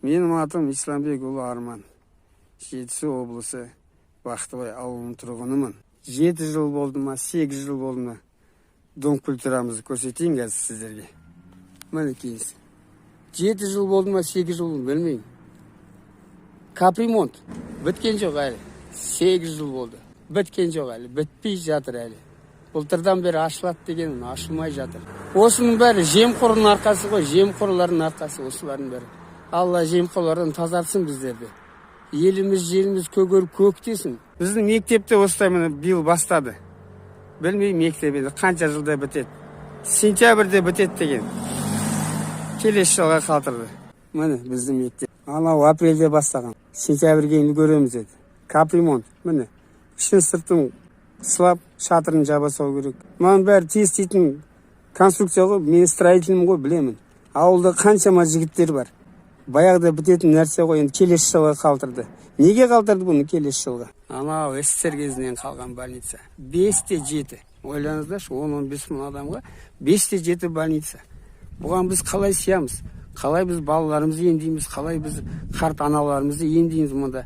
Менің атым Исламбекұлы Арман. Жетісу облысы Бақтыбай ауылының тұрғынымын. 7 жыл болды ма, 8 жыл болды ма, дом культурамызды көрсетейін қазір сіздерге. Мінекейіңіз. 7 жыл болды ма, 8 жыл болды ма, білмеймін. Капремонт біткен жоқ әлі. 8 жыл болды. Біткен жоқ әлі, бітпей жатыр әлі. Былтырдан бері ашылады деген, ашылмай жатыр. Осының бәрі жемқордың арқасы ғой, жемқорлардың арқасы осылардың бәрі. Алла жемқорлардан тазартсын біздерді. Еліміз, жеріміз көгеріп көктесін. Біздің мектепте осылай міне биыл бастады. Білмеймін мектебінде қанша жылда бітеді. Сентябрьде бітеді деген. Келесі жылға қалдырды. Міне біздің мектеп. Анау апрельде бастаған. Сентябрьге үлгереміз деді. Капремонт. Міне. Ішін сыртын сылап, шатырын жабасау керек. Маған бәрі тез дейтін конструкция ғой, мен строительмін ғой, білемін. Ауылда қаншама жігіттер бар. Баяғыда бітетін нәрсе ғой, енді келесі жылға қалдырды. Неге қалдырды бұны келесі жылға? Анау СССР кезінен қалған больница. 5-те 7. Ойлаңыздаршы, 10-15 мың адамға 5-те 7 больница. Бұған біз қалай сиямыз? Қалай біз балаларымызды емдейміз? Қалай біз қарт аналарымызды емдейміз мұнда?